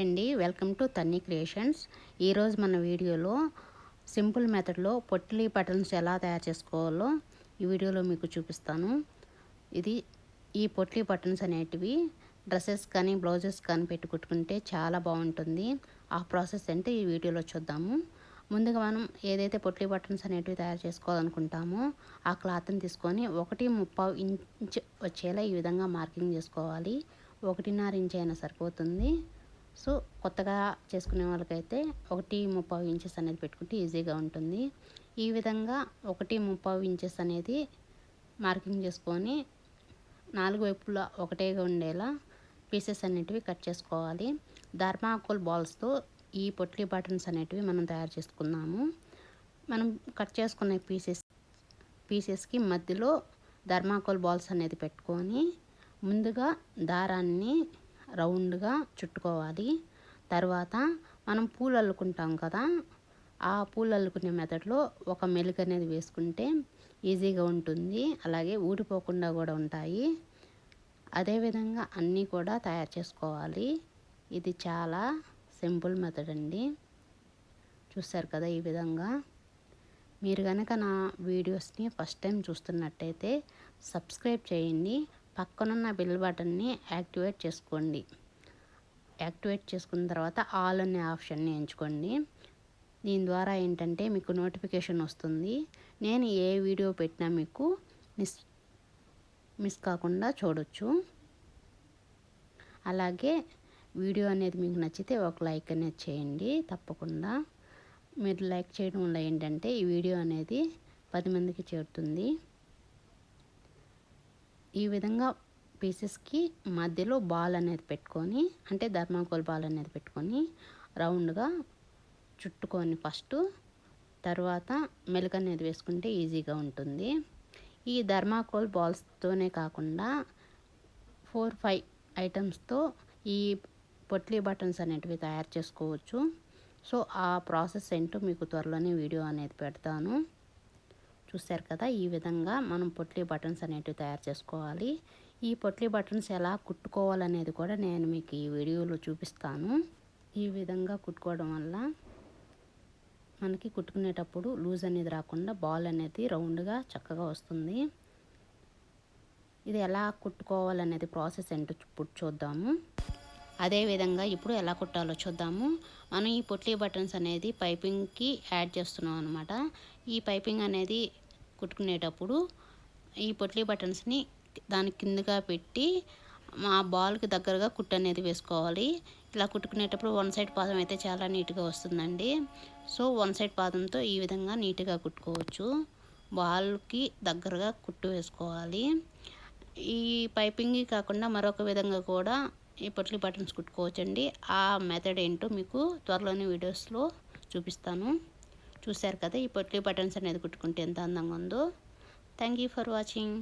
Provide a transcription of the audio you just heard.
Hi అండి, welcome to తన్నీ creations. ఈరోజు మన వీడియోలో సింపుల్ మెథడ్లో పొట్లీ బటన్స్ ఎలా తయారు చేసుకోవాలో ఈ వీడియోలో మీకు చూపిస్తాను. ఈ పొట్లీ బటన్స్ అనేటివి డ్రెస్సెస్ కానీ బ్లౌజెస్ కానీ పెట్టి కుట్టుకుంటే చాలా బాగుంటుంది. ఆ ప్రాసెస్ అంటే ఈ వీడియోలో చూద్దాము. ముందుగా మనం ఏదైతే పొట్లీ బటన్స్ అనేటివి తయారు చేసుకోవాలనుకుంటామో ఆ క్లాత్ని తీసుకొని 1.35 ఇంచ్ వచ్చేలా ఈ విధంగా మార్కింగ్ చేసుకోవాలి. 1.5 ఇంచ్ అయినా సరిపోతుంది. సో కొత్తగా చేసుకునే వాళ్ళకైతే 1.35 ఇంచెస్ అనేది పెట్టుకుంటే ఈజీగా ఉంటుంది. ఈ విధంగా 1.35 ఇంచెస్ అనేది మార్కింగ్ చేసుకొని 4 వైపులా ఒకటేగా ఉండేలా పీసెస్ అనేటివి కట్ చేసుకోవాలి. థర్మాకోల్ బాల్స్తో ఈ పొట్లీ బటన్స్ అనేటివి మనం తయారు చేసుకున్నాము. మనం కట్ చేసుకునే పీసెస్కి మధ్యలో థర్మాకోల్ బాల్స్ అనేది పెట్టుకొని ముందుగా దారాన్ని రౌండ్గా చుట్టుకోవాలి. తర్వాత మనం పూలు అల్లుకుంటాం కదా, ఆ పూలు అల్లుకునే మెథడ్లో ఒక మెలుగు అనేది వేసుకుంటే ఈజీగా ఉంటుంది. అలాగే ఊడిపోకుండా కూడా ఉంటాయి. అదేవిధంగా అన్నీ కూడా తయారు చేసుకోవాలి. ఇది చాలా సింపుల్ మెథడ్ అండి. చూస్తారు కదా ఈ విధంగా. మీరు కనుక నా వీడియోస్ని ఫస్ట్ టైం చూస్తున్నట్టయితే సబ్స్క్రైబ్ చేయండి. పక్కనున్న బెల్ బటన్ని యాక్టివేట్ చేసుకోండి. యాక్టివేట్ చేసుకున్న తర్వాత ఆల్ అనే ఆప్షన్ని ఎంచుకోండి. దీని ద్వారా ఏంటంటే మీకు నోటిఫికేషన్ వస్తుంది. నేను ఏ వీడియో పెట్టినా మీకు మిస్ కాకుండా చూడొచ్చు. అలాగే వీడియో అనేది మీకు నచ్చితే ఒక లైక్ అనేది చేయండి. తప్పకుండా మీరు లైక్ చేయడం వల్ల ఏంటంటే ఈ వీడియో అనేది 10 మందికి చేరుతుంది. ఈ విధంగా పీసెస్కి మధ్యలో బాల్ అనేది పెట్టుకొని, అంటే థర్మాకోల్ బాల్ అనేది పెట్టుకొని రౌండ్గా చుట్టుకొని ఫస్ట్, తర్వాత మెలుక అనేది వేసుకుంటే ఈజీగా ఉంటుంది. ఈ థర్మాకోల్ బాల్స్తోనే కాకుండా 4-5 ఐటమ్స్తో ఈ పొట్లీ బటన్స్ అనేటివి తయారు చేసుకోవచ్చు. సో ఆ ప్రాసెస్ ఏంటో మీకు త్వరలోనే వీడియో అనేది పెడతాను. చూస్తారు కదా, ఈ విధంగా మనం పొట్లీ బటన్స్ అనేటివి తయారు చేసుకోవాలి. ఈ పొట్లీ బటన్స్ ఎలా కుట్టుకోవాలనేది కూడా నేను మీకు ఈ వీడియోలో చూపిస్తాను. ఈ విధంగా కుట్టుకోవడం వల్ల మనకి కుట్టుకునేటప్పుడు లూజ్ అనేది రాకుండా బాల్ అనేది రౌండ్గా చక్కగా వస్తుంది. ఇది ఎలా కుట్టుకోవాలనేది ప్రాసెస్ ఏంటో ఇప్పుడు చూద్దాము. అదేవిధంగా ఇప్పుడు ఎలా కుట్టాలో చూద్దాము. మనం ఈ పొట్లీ బటన్స్ అనేది పైపింగ్కి యాడ్ చేస్తున్నాం అనమాట. ఈ పైపింగ్ అనేది కుట్టుకునేటప్పుడు ఈ పొట్లీ బటన్స్ని దాని కిందగా పెట్టి మా బాల్కి దగ్గరగా కుట్టు అనేది వేసుకోవాలి. ఇలా కుట్టుకునేటప్పుడు వన్ సైడ్ పాదం అయితే చాలా నీట్గా వస్తుందండి. సో వన్ సైడ్ పాదంతో ఈ విధంగా నీట్గా కుట్టుకోవచ్చు. బాల్కి దగ్గరగా కుట్టు వేసుకోవాలి. ఈ పైపింగ్ కాకుండా మరొక విధంగా కూడా ఈ పొట్లీ బటన్స్ కుట్టుకోవచ్చండి. ఆ మెథడ్ ఏంటో మీకు త్వరలోని వీడియోస్లో చూపిస్తాను. చూశారు కదా ఈ పొట్లీ బటన్స్ అనేది కుట్టుకుంటే ఎంత అందంగా ఉందో. Thank you for watching.